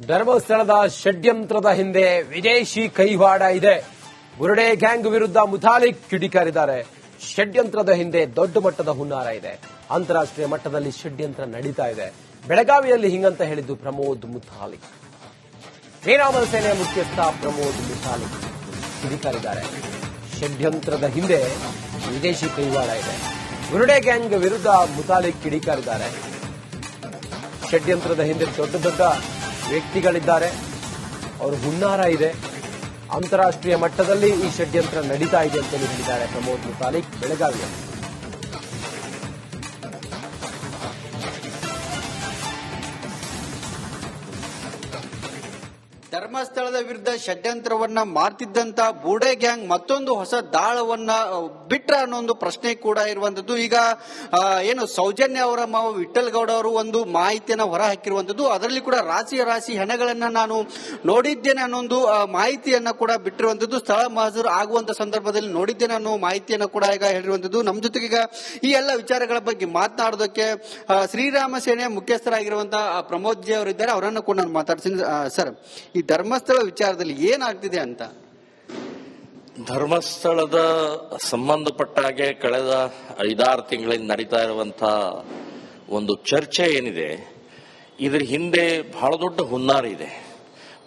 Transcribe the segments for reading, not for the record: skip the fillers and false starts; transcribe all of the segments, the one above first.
ಧರ್ಮಸ್ಥಳದ ಷಡ್ಯಂತ್ರದ ಹಿಂದೆ ವಿದೇಶಿ ಕೈವಾಡ ಇದೆ. ಬುರುಡೆ ಗ್ಯಾಂಗ್ ವಿರುದ್ಧ ಮುತಾಲಿಕ್ ಕಿಡಿಕಾರಿದ್ದಾರೆ. ಷಡ್ಯಂತ್ರದ ಹಿಂದೆ ದೊಡ್ಡ ಮಟ್ಟದ ಹುನ್ನಾರ ಇದೆ. ಅಂತಾರಾಷ್ಟ್ರೀಯ ಮಟ್ಟದಲ್ಲಿ ಷಡ್ಯಂತ್ರ ನಡೀತಾ ಇದೆ. ಬೆಳಗಾವಿಯಲ್ಲಿ ಹಿಂಗಂತ ಹೇಳಿದ್ದು ಪ್ರಮೋದ್ ಮುತಾಲಿಕ್. ಶ್ರೀರಾಮ ಸೇನೆಯ ಮುಖ್ಯಸ್ಥ ಪ್ರಮೋದ್ ಮುತಾಲಿಕ್ ಕಿಡಿಕಾರಿದ್ದಾರೆ. ಷಡ್ಯಂತ್ರದ ಹಿಂದೆ ವಿದೇಶಿ ಕೈವಾಡ ಇದೆ. ಬುರುಡೆ ಗ್ಯಾಂಗ್ ವಿರುದ್ಧ ಮುತಾಲಿಕ್ ಕಿಡಿಕಾರಿದ್ದಾರೆ. ಷಡ್ಯಂತ್ರದ ಹಿಂದೆ ದೊಡ್ಡ ದೊಡ್ಡ ವ್ಯಕ್ತಿಗಳಿದ್ದಾರೆ. ಅವರು ಹುನ್ನಾರ ಇದೆ. ಅಂತಾರಾಷ್ಟ್ರೀಯ ಮಟ್ಟದಲ್ಲಿ ಈ ಷಡ್ಯಂತ್ರ ನಡೀತಾ ಇದೆ ಅಂತ ಹೇಳಿದ್ದಾರೆ ಪ್ರಮೋದ್ ಮುತಾಲಿಕ್ ಬೆಳಗಾವಿಯಲ್ಲಿ. ಧರ್ಮಸ್ಥಳದ ವಿರುದ್ಧ ಷಡ್ಯಂತ್ರವನ್ನ ಮಾಡ್ತಿದ್ದಂತ ಬುರುಡೆ ಗ್ಯಾಂಗ್ ಮತ್ತೊಂದು ಹೊಸ ದಾಳವನ್ನ ಬಿಟ್ರ ಅನ್ನೋ ಒಂದು ಪ್ರಶ್ನೆ ಕೂಡ ಇರುವಂತದ್ದು. ಈಗ ಏನು ಸೌಜನ್ಯ ಅವರ ಮಾವ ವಿಠಲ್ ಗೌಡ ಅವರು ಒಂದು ಮಾಹಿತಿಯನ್ನ ಹೊರ ಹಾಕಿರುವಂತದ್ದು. ಅದರಲ್ಲಿ ಕೂಡ ರಾಶಿ ಹಣಗಳನ್ನ ನಾನು ನೋಡಿದ್ದೇನೆ ಅನ್ನೋ ಒಂದು ಮಾಹಿತಿಯನ್ನ ಕೂಡ ಬಿಟ್ಟಿರುವಂತದ್ದು. ಸ್ಥಳ ಮಹಜೂರು ಆಗುವಂತ ಸಂದರ್ಭದಲ್ಲಿ ನೋಡಿದ್ದೇನೆ ಅನ್ನೋ ಮಾಹಿತಿಯನ್ನ ಕೂಡ ಈಗ ಹೇಳಿರುವಂತದ್ದು. ನಮ್ಮ ಜೊತೆಗೆ ಈಗ ಈ ಎಲ್ಲ ವಿಚಾರಗಳ ಬಗ್ಗೆ ಮಾತನಾಡೋದಕ್ಕೆ ಶ್ರೀರಾಮ ಸೇನೆಯ ಮುಖ್ಯಸ್ಥರಾಗಿರುವಂತಹ ಪ್ರಮೋದ್ ಜಿ ಅವರಿದ್ದಾರೆ. ಅವರನ್ನು ಕೂಡ ನಾನು ಮಾತಾಡ್ತೀನಿ. ಸರ್, ಈ ಧರ್ಮಸ್ಥಳ ವಿಚಾರದಲ್ಲಿ ಏನಾಗ್ತಿದೆ ಅಂತ? ಧರ್ಮಸ್ಥಳದ ಸಂಬಂಧಪಟ್ಟ ಹಾಗೆ ಕಳೆದ 5-6 ತಿಂಗಳಿಂದ ನಡೀತಾ ಇರುವಂತಹ ಒಂದು ಚರ್ಚೆ ಏನಿದೆ, ಇದ್ರ ಹಿಂದೆ ಬಹಳ ದೊಡ್ಡ ಹುನ್ನಾರ ಇದೆ.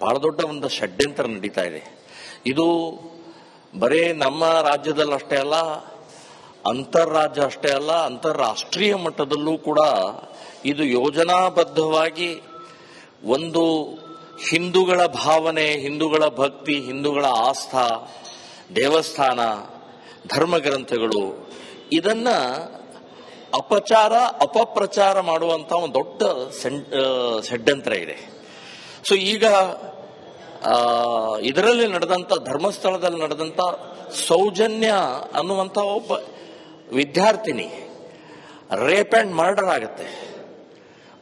ಬಹಳ ದೊಡ್ಡ ಒಂದು ಷಡ್ಯಂತ್ರ ನಡೀತಾ ಇದೆ. ಇದು ಬರೇ ನಮ್ಮ ರಾಜ್ಯದಲ್ಲಿ ಅಷ್ಟೇ ಅಲ್ಲ, ಅಂತಾರಾಜ್ಯ ಅಷ್ಟೇ ಅಲ್ಲ, ಅಂತಾರಾಷ್ಟ್ರೀಯ ಮಟ್ಟದಲ್ಲೂ ಕೂಡ ಇದು ಯೋಜನಾಬದ್ಧವಾಗಿ ಒಂದು ಹಿಂದೂಗಳ ಭಾವನೆ, ಹಿಂದೂಗಳ ಭಕ್ತಿ, ಹಿಂದೂಗಳ ಆಸ್ಥಾ, ದೇವಸ್ಥಾನ, ಧರ್ಮಗ್ರಂಥಗಳು ಇದನ್ನ ಅಪಪ್ರಚಾರ ಮಾಡುವಂತ ಒಂದು ದೊಡ್ಡ ಷಡ್ಯಂತ್ರ ಇದೆ. ಸೊ ಈಗ ಇದರಲ್ಲಿ ನಡೆದಂತ, ಧರ್ಮಸ್ಥಳದಲ್ಲಿ ನಡೆದಂತ ಸೌಜನ್ಯ ಅನ್ನುವಂತ ಒಬ್ಬ ವಿದ್ಯಾರ್ಥಿನಿ ರೇಪ್ ಅಂಡ್ ಮರ್ಡರ್ ಆಗುತ್ತೆ.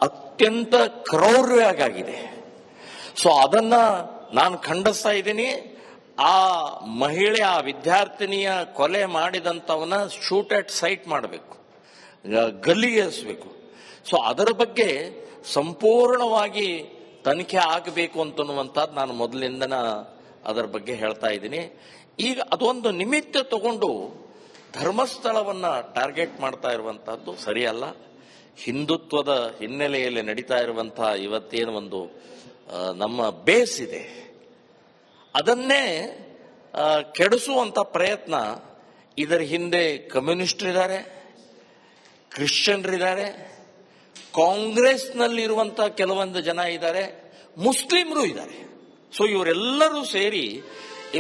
ಅತ್ಯಂತ ಕ್ರೌರ್ಯವಾಗಿದೆ. ಸೊ ಅದನ್ನ ನಾನು ಖಂಡಿಸ್ತಾ ಇದ್ದೀನಿ. ಆ ಮಹಿಳೆ, ಆ ವಿದ್ಯಾರ್ಥಿನಿಯ ಕೊಲೆ ಮಾಡಿದಂಥವನ್ನ ಶೂಟ್ ಅಟ್ ಸೈಟ್ ಮಾಡಬೇಕು, ಗಲ್ಲಿಗೇರಿಸಬೇಕು. ಸೊ ಅದರ ಬಗ್ಗೆ ಸಂಪೂರ್ಣವಾಗಿ ತನಿಖೆ ಆಗಬೇಕು ಅಂತನ್ನುವಂಥದ್ದು ನಾನು ಮೊದಲಿಂದನ ಅದರ ಬಗ್ಗೆ ಹೇಳ್ತಾ ಇದ್ದೀನಿ. ಈಗ ಅದೊಂದು ನಿಮಿತ್ತ ತಗೊಂಡು ಧರ್ಮಸ್ಥಳವನ್ನ ಟಾರ್ಗೆಟ್ ಮಾಡ್ತಾ ಇರುವಂತಹದ್ದು ಸರಿಯಲ್ಲ. ಹಿಂದುತ್ವದ ಹಿನ್ನೆಲೆಯಲ್ಲಿ ನಡೀತಾ ಇರುವಂತಹ ಇವತ್ತೇನು ಒಂದು ನಮ್ಮ ಬೇಸ್ ಇದೆ, ಅದನ್ನೇ ಕೆಡಿಸುವಂತ ಪ್ರಯತ್ನ. ಇದರ ಹಿಂದೆ ಕಮ್ಯುನಿಸ್ಟರಿದ್ದಾರೆ, ಕ್ರಿಶ್ಚಿಯನ್ರಿದ್ದಾರೆ, ಕಾಂಗ್ರೆಸ್ನಲ್ಲಿರುವಂತ ಕೆಲವೊಂದು ಜನ ಇದ್ದಾರೆ, ಮುಸ್ಲಿಮರು ಇದ್ದಾರೆ. ಸೊ ಇವರೆಲ್ಲರೂ ಸೇರಿ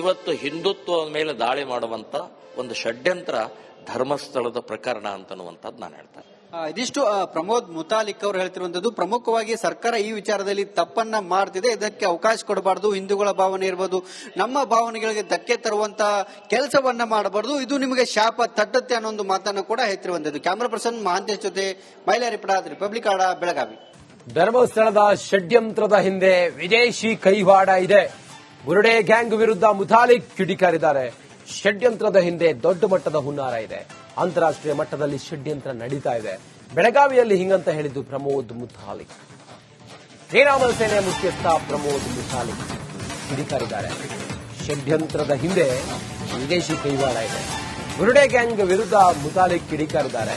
ಇವತ್ತು ಹಿಂದುತ್ವದ ಮೇಲೆ ದಾಳಿ ಮಾಡುವಂತ ಒಂದು ಷಡ್ಯಂತ್ರ ಧರ್ಮಸ್ಥಳದ ಪ್ರಕರಣ ಅಂತನ್ನುವಂಥದ್ದು ನಾನು ಹೇಳ್ತೇನೆ. ಇದಿಷ್ಟು ಪ್ರಮೋದ್ ಮುತಾಲಿಕ್ ಅವರು ಹೇಳ್ತಿರುವಂತದ್ದು. ಪ್ರಮುಖವಾಗಿ ಸರ್ಕಾರ ಈ ವಿಚಾರದಲ್ಲಿ ತಪ್ಪನ್ನ ಮಾಡ್ತಿದೆ. ಇದಕ್ಕೆ ಅವಕಾಶ ಕೊಡಬಾರ್ದು. ಹಿಂದೂಗಳ ಭಾವನೆ ಇರಬಹುದು, ನಮ್ಮ ಭಾವನೆಗಳಿಗೆ ಧಕ್ಕೆ ತರುವಂತ ಕೆಲಸವನ್ನ ಮಾಡಬಾರ್ದು. ಇದು ನಿಮಗೆ ಶಾಪ ತಟ್ಟತ್ತೆ ಅನ್ನೋ ಒಂದು ಮಾತನ್ನು ಕೂಡ ಹೇಳ್ತಿರುವಂತದ್ದು. ಕ್ಯಾಮರಾ ಪರ್ಸನ್ ಮಹಾಂತೇಶ್ ಜೊತೆ ಮೈಲಾರಿಪಡ, ರಿಪಬ್ಲಿಕ್ ಆಡ, ಬೆಳಗಾವಿ. ಧರ್ಮಸ್ಥಳದ ಷಡ್ಯಂತ್ರದ ಹಿಂದೆ ವಿದೇಶಿ ಕೈವಾಡ ಇದೆ. ಬುರುಡೆ ಗ್ಯಾಂಗ್ ವಿರುದ್ಧ ಮುತಾಲಿಕ್ ಕಿಡಿಕಾರಿದ್ದಾರೆ. ಷಡ್ಯಂತ್ರದ ಹಿಂದೆ ದೊಡ್ಡ ಮಟ್ಟದ ಹುನ್ನಾರ ಇದೆ. ಅಂತಾರಾಷ್ಟ್ರೀಯ ಮಟ್ಟದಲ್ಲಿ ಷಡ್ಯಂತ್ರ ನಡೀತಾ ಇದೆ. ಬೆಳಗಾವಿಯಲ್ಲಿ ಹಿಂಗಂತ ಹೇಳಿದ್ದು ಪ್ರಮೋದ್ ಮುತಾಲಿಕ್. ಶ್ರೀರಾಮ ಸೇನೆಯ ಮುಖ್ಯಸ್ಥ ಪ್ರಮೋದ್ ಮುತಾಲಿಕ್ ಕಿಡಿಕಾರಿದ್ದಾರೆ. ಷಡ್ಯಂತ್ರದ ಹಿಂದೆ ವಿದೇಶಿ ಕೈವಾಡ ಇದೆ. ಬುರುಡೆ ಗ್ಯಾಂಗ್ ವಿರುದ್ಧ ಮುತಾಲಿಕ್ ಕಿಡಿಕಾರಿದ್ದಾರೆ.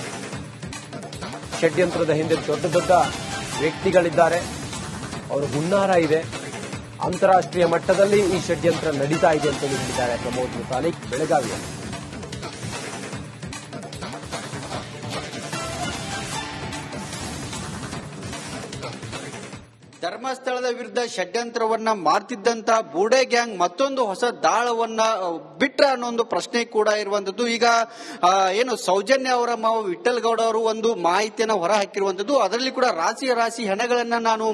ಷಡ್ಯಂತ್ರದ ಹಿಂದೆ ದೊಡ್ಡ ದೊಡ್ಡ ವ್ಯಕ್ತಿಗಳಿದ್ದಾರೆ. ಅವರು ಹುನ್ನಾರ ಇದೆ. ಅಂತಾರಾಷ್ಟ್ರೀಯ ಮಟ್ಟದಲ್ಲಿ ಈ ಷಡ್ಯಂತ್ರ ನಡೀತಾ ಇದೆ ಅಂತ ಹೇಳಿದ್ದಾರೆ ಪ್ರಮೋದ್ ಮುತಾಲಿಕ್ ಬೆಳಗಾವಿಯಲ್ಲಿ. ಧರ್ಮಸ್ಥಳದ ವಿರುದ್ಧ ಷಡ್ಯಂತ್ರವನ್ನ ಮಾಡ್ತಿದ್ದಂತ ಬುರುಡೆ ಗ್ಯಾಂಗ್ ಮತ್ತೊಂದು ಹೊಸ ದಾಳವನ್ನ ಬಿಟ್ರ ಅನ್ನೋ ಒಂದು ಪ್ರಶ್ನೆ ಕೂಡ ಇರುವಂತದ್ದು. ಈಗ ಏನು ಸೌಜನ್ಯ ಅವರ ಮಾವ ವಿಠಲ್ ಗೌಡ ಅವರು ಒಂದು ಮಾಹಿತಿಯನ್ನ ಹೊರ ಹಾಕಿರುವಂತದ್ದು. ಅದರಲ್ಲಿ ಕೂಡ ರಾಶಿ ಹಣಗಳನ್ನ ನಾನು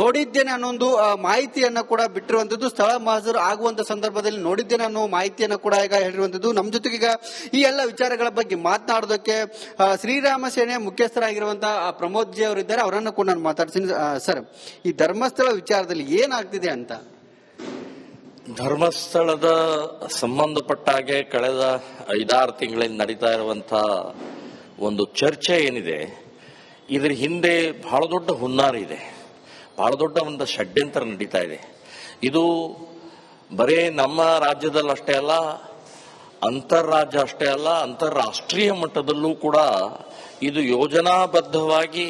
ನೋಡಿದ್ದೇನೆ ಅನ್ನೋ ಒಂದು ಮಾಹಿತಿಯನ್ನ ಕೂಡ ಬಿಟ್ಟಿರುವಂತದ್ದು. ಸ್ಥಳ ಮಹಜೂರು ಆಗುವಂತ ಸಂದರ್ಭದಲ್ಲಿ ನೋಡಿದ್ದೇನೆ ಅನ್ನೋ ಮಾಹಿತಿಯನ್ನ ಕೂಡ ಈಗ ಹೇಳಿರುವಂತದ್ದು. ನಮ್ಮ ಜೊತೆಗೆ ಈಗ ಈ ಎಲ್ಲ ವಿಚಾರಗಳ ಬಗ್ಗೆ ಮಾತನಾಡೋದಕ್ಕೆ ಶ್ರೀರಾಮ ಸೇನೆಯ ಮುಖ್ಯಸ್ಥರಾಗಿರುವಂತಹ ಪ್ರಮೋದ್ ಜಿ ಅವರಿದ್ದಾರೆ. ಅವರನ್ನು ಕೂಡ ನಾನು ಮಾತಾಡ್ತೀನಿ. ಸರ್, ಈ ಧರ್ಮಸ್ಥಳ ವಿಚಾರದಲ್ಲಿ ಏನಾಗ್ತಿದೆ ಅಂತ? ಧರ್ಮಸ್ಥಳದ ಸಂಬಂಧಪಟ್ಟ ಹಾಗೆ ಕಳೆದ 5-6 ತಿಂಗಳಿಂದ ನಡೀತಾ ಇರುವಂತಹ ಒಂದು ಚರ್ಚೆ ಏನಿದೆ, ಇದ್ರ ಹಿಂದೆ ಬಹಳ ದೊಡ್ಡ ಹುನ್ನಾರ ಇದೆ. ಬಹಳ ದೊಡ್ಡ ಒಂದು ಷಡ್ಯಂತ್ರ ನಡೀತಾ ಇದೆ. ಇದು ಬರೇ ನಮ್ಮ ರಾಜ್ಯದಲ್ಲಿ ಅಷ್ಟೇ ಅಲ್ಲ, ಅಂತಾರಾಜ್ಯ ಅಷ್ಟೇ ಅಲ್ಲ, ಅಂತಾರಾಷ್ಟ್ರೀಯ ಮಟ್ಟದಲ್ಲೂ ಕೂಡ ಇದು ಯೋಜನಾಬದ್ಧವಾಗಿ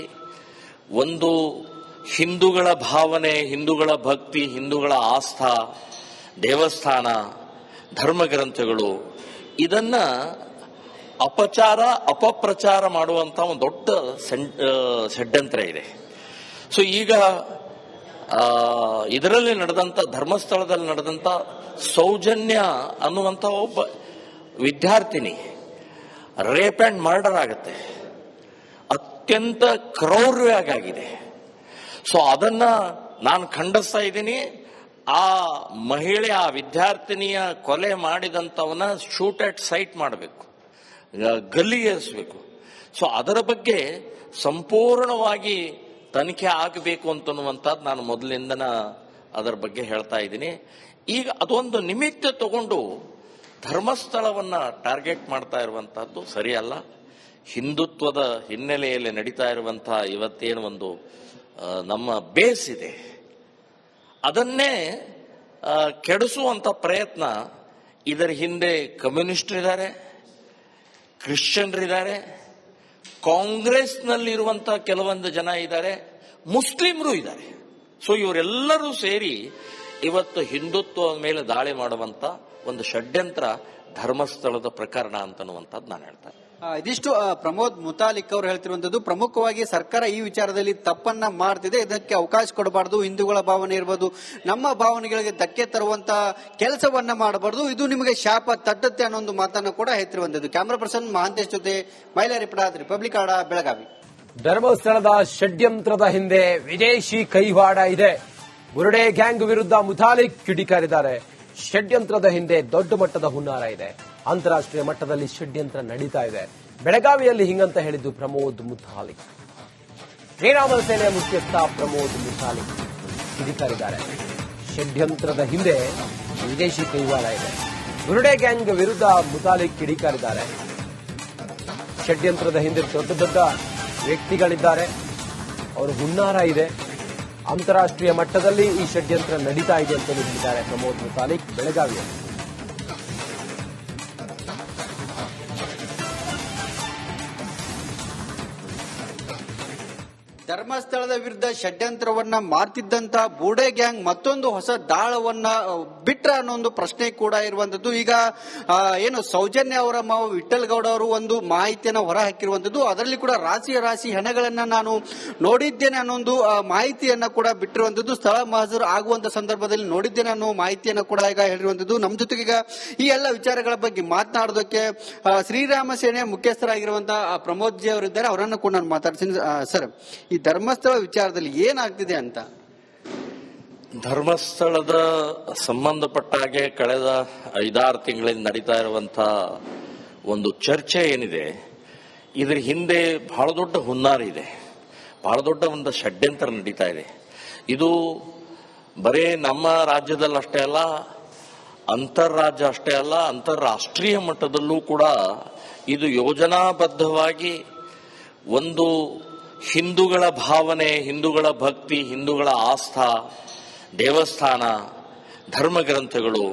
ಒಂದು ಹಿಂದೂಗಳ ಭಾವನೆ, ಹಿಂದೂಗಳ ಭಕ್ತಿ, ಹಿಂದೂಗಳ ಆಸ್ಥಾ, ದೇವಸ್ಥಾನ, ಧರ್ಮಗ್ರಂಥಗಳು ಇದನ್ನ ಅಪಪ್ರಚಾರ ಮಾಡುವಂತ ಒಂದು ದೊಡ್ಡ ಷಡ್ಯಂತ್ರ ಇದೆ. ಸೊ ಈಗ ಇದರಲ್ಲಿ ನಡೆದಂತ, ಧರ್ಮಸ್ಥಳದಲ್ಲಿ ನಡೆದಂತ ಸೌಜನ್ಯ ಅನ್ನುವಂತ ಒಬ್ಬ ವಿದ್ಯಾರ್ಥಿನಿ ರೇಪ್ ಅಂಡ್ ಮರ್ಡರ್ ಆಗುತ್ತೆ. ಅತ್ಯಂತ ಕ್ರೌರ್ಯವಾಗಿದೆ. ಸೊ ಅದನ್ನ ನಾನು ಖಂಡಿಸ್ತಾ ಇದ್ದೀನಿ. ಆ ಮಹಿಳೆ, ಆ ವಿದ್ಯಾರ್ಥಿನಿಯ ಕೊಲೆ ಮಾಡಿದಂಥವನ್ನ ಶೂಟ್ ಅಟ್ ಸೈಟ್ ಮಾಡಬೇಕು, ಗಲ್ಲಿಗೇರಿಸಬೇಕು. ಸೊ ಅದರ ಬಗ್ಗೆ ಸಂಪೂರ್ಣವಾಗಿ ತನಿಖೆ ಆಗಬೇಕು ಅಂತನ್ನುವಂಥದ್ದು ನಾನು ಮೊದಲಿಂದನ ಅದರ ಬಗ್ಗೆ ಹೇಳ್ತಾ ಇದ್ದೀನಿ. ಈಗ ಅದೊಂದು ನಿಮಿತ್ತ ತಗೊಂಡು ಧರ್ಮಸ್ಥಳವನ್ನ ಟಾರ್ಗೆಟ್ ಮಾಡ್ತಾ ಇರುವಂತಹದ್ದು ಸರಿಯಲ್ಲ. ಹಿಂದುತ್ವದ ಹಿನ್ನೆಲೆಯಲ್ಲಿ ನಡೀತಾ ಇರುವಂತಹ ಇವತ್ತೇನು ಒಂದು ನಮ್ಮ ಬೇಸ್ ಇದೆ, ಅದನ್ನೇ ಕೆಡಿಸುವಂತ ಪ್ರಯತ್ನ. ಇದರ ಹಿಂದೆ ಕಮ್ಯುನಿಸ್ಟರಿದ್ದಾರೆ, ಕ್ರಿಶ್ಚಿಯನ್ರಿದ್ದಾರೆ, ಕಾಂಗ್ರೆಸ್ನಲ್ಲಿರುವಂತಹ ಕೆಲವೊಂದು ಜನ ಇದ್ದಾರೆ, ಮುಸ್ಲಿಮರು ಇದ್ದಾರೆ. ಸೊ ಇವರೆಲ್ಲರೂ ಸೇರಿ ಇವತ್ತು ಹಿಂದುತ್ವದ ಮೇಲೆ ದಾಳಿ ಮಾಡುವಂತ ಒಂದು ಷಡ್ಯಂತ್ರ ಧರ್ಮಸ್ಥಳದ ಪ್ರಕರಣ ಅಂತನ್ನುವಂಥದ್ದು ನಾನು ಹೇಳ್ತೇನೆ. ಇದಿಷ್ಟು ಪ್ರಮೋದ್ ಮುತಾಲಿಕ್ ಅವರು ಹೇಳ್ತಿರುವಂತದ್ದು. ಪ್ರಮುಖವಾಗಿ ಸರ್ಕಾರ ಈ ವಿಚಾರದಲ್ಲಿ ತಪ್ಪನ್ನ ಮಾಡ್ತಿದೆ. ಇದಕ್ಕೆ ಅವಕಾಶ ಕೊಡಬಾರದು. ಹಿಂದೂಗಳ ಭಾವನೆ ಇರಬಹುದು, ನಮ್ಮ ಭಾವನೆಗಳಿಗೆ ಧಕ್ಕೆ ತರುವಂತ ಕೆಲಸವನ್ನ ಮಾಡಬಾರದು. ಇದು ನಿಮಗೆ ಶಾಪ ತಟ್ಟುತ್ತೆ ಅನ್ನೋ ಒಂದು ಮಾತನ್ನ ಕೂಡ ಹೇಳ್ತಿರುವಂತದ್ದು. ಕ್ಯಾಮರಾ ಪರ್ಸನ್ ಮಹಾಂತೇಶ್ ಜೊತೆ ಮೈಲಾರಿ ಪಡಾದ್, ರಿಪಬ್ಲಿಕ್ ಕನ್ನಡ, ಬೆಳಗಾವಿ. ಧರ್ಮಸ್ಥಳದ ಷಡ್ಯಂತ್ರದ ಹಿಂದೆ ವಿದೇಶಿ ಕೈವಾಡ ಇದೆ. ಬುರುಡೆ ಗ್ಯಾಂಗ್ ವಿರುದ್ಧ ಮುತಾಲಿಕ್ ಕಿಡಿಕಾರಿದ್ದಾರೆ. ಷಡ್ಯಂತ್ರದ ಹಿಂದೆ ದೊಡ್ಡ ಮಟ್ಟದ ಹುನ್ನಾರ ಇದೆ. ಅಂತಾರಾಷ್ಟ್ರೀಯ ಮಟ್ಟದಲ್ಲಿ ಷಡ್ಯಂತ್ರ ನಡೀತಾ ಇದೆ. ಬೆಳಗಾವಿಯಲ್ಲಿ ಹಿಂಗಂತ ಹೇಳಿದ್ದು ಪ್ರಮೋದ್ ಮುತಾಲಿಕ್. ಶ್ರೀರಾಮ ಸೇನೆಯ ಮುಖ್ಯಸ್ಥ ಪ್ರಮೋದ್ ಮುತಾಲಿಕ್ ಕಿಡಿಕಾರಿದ್ದಾರೆ. ಷಡ್ಯಂತ್ರದ ಹಿಂದೆ ವಿದೇಶಿ ಕೈವಾಡ ಇದೆ. ಬುರುಡೆ ಗ್ಯಾಂಗ್ ವಿರುದ್ಧ ಮುತಾಲಿಕ್ ಕಿಡಿಕಾರಿದ್ದಾರೆ. ಷಡ್ಯಂತ್ರದ ಹಿಂದೆ ದೊಡ್ಡ ದೊಡ್ಡ ವ್ಯಕ್ತಿಗಳಿದ್ದಾರೆ, ಅವರ ಹುನ್ನಾರ ಇದೆ. ಅಂತಾರಾಷ್ಟ್ರೀಯ ಮಟ್ಟದಲ್ಲಿ ಈ ಷಡ್ಯಂತ್ರ ನಡೀತಾ ಇದೆ ಅಂತ ಹೇಳಿದ್ದಾರೆ ಪ್ರಮೋದ್ ಮುತಾಲಿಕ್ ಬೆಳಗಾವಿಯಲ್ಲಿ. ಧರ್ಮಸ್ಥಳದ ವಿರುದ್ಧ ಷಡ್ಯಂತ್ರವನ್ನ ಮಾಡ್ತಿದ್ದಂತ ಬೂಡೆ ಗ್ಯಾಂಗ್ ಮತ್ತೊಂದು ಹೊಸ ದಾಳವನ್ನ ಬಿಟ್ರ ಅನ್ನೋ ಒಂದು ಪ್ರಶ್ನೆ ಕೂಡ ಇರುವಂತದ್ದು. ಈಗ ಏನು ಸೌಜನ್ಯ ಅವರ ಮಾವ ವಿಠಲ್ ಗೌಡ ಅವರು ಒಂದು ಮಾಹಿತಿಯನ್ನು ಹೊರ ಹಾಕಿರುವಂತದ್ದು. ಅದರಲ್ಲಿ ಕೂಡ ರಾಶಿ ಹಣಗಳನ್ನ ನಾನು ನೋಡಿದ್ದೇನೆ ಅನ್ನೋ ಒಂದು ಮಾಹಿತಿಯನ್ನ ಕೂಡ ಬಿಟ್ಟಿರುವಂತದ್ದು. ಸ್ಥಳ ಮಹಾಜರು ಆಗುವಂತ ಸಂದರ್ಭದಲ್ಲಿ ನೋಡಿದ್ದೇನೆ ಅನ್ನೋ ಮಾಹಿತಿಯನ್ನ ಕೂಡ ಈಗ ಹೇಳಿರುವಂತದ್ದು. ನಮ್ಮ ಜೊತೆಗೆ ಈಗ ಈ ಎಲ್ಲ ವಿಚಾರಗಳ ಬಗ್ಗೆ ಮಾತನಾಡೋದಕ್ಕೆ ಶ್ರೀರಾಮ ಸೇನೆಯ ಮುಖ್ಯಸ್ಥರಾಗಿರುವಂತಹ ಪ್ರಮೋದ್ ಜಿ ಅವರಿದ್ದಾರೆ. ಅವರನ್ನು ಕೂಡ ನಾನು ಮಾತಾಡ್ತೀನಿ. ಸರ್, ಈ ಧರ್ಮಸ್ಥಳ ವಿಚಾರದಲ್ಲಿ ಏನಾಗ್ತಿದೆ ಅಂತ? ಧರ್ಮಸ್ಥಳದ ಸಂಬಂಧಪಟ್ಟ ಹಾಗೆ ಕಳೆದ 5-6 ತಿಂಗಳಿಂದ ನಡೀತಾ ಇರುವಂತಹ ಒಂದು ಚರ್ಚೆ ಏನಿದೆ, ಇದ್ರ ಹಿಂದೆ ಬಹಳ ದೊಡ್ಡ ಹುನ್ನಾರ ಇದೆ, ಬಹಳ ದೊಡ್ಡ ಒಂದು ಷಡ್ಯಂತ್ರ ನಡೀತಾ ಇದೆ. ಇದು ಬರೇ ನಮ್ಮ ರಾಜ್ಯದಲ್ಲಿ ಅಷ್ಟೇ ಅಲ್ಲ, ಅಂತಾರಾಜ್ಯ ಅಷ್ಟೇ ಅಲ್ಲ, ಅಂತಾರಾಷ್ಟ್ರೀಯ ಮಟ್ಟದಲ್ಲೂ ಕೂಡ ಇದು ಯೋಜನಾಬದ್ಧವಾಗಿ ಒಂದು ಹಿಂದೂಗಳ ಭಾವನೆ, ಹಿಂದೂಗಳ ಭಕ್ತಿ, ಹಿಂದೂಗಳ ಆಸ್ಥಾ, ದೇವಸ್ಥಾನ, ಧರ್ಮಗ್ರಂಥಗಳು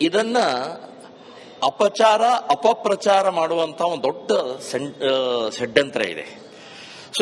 ಇದನ್ನ ಅಪಪ್ರಚಾರ ಮಾಡುವಂತ ಒಂದು ದೊಡ್ಡ ಷಡ್ಯಂತ್ರ ಇದೆ. ಸೊ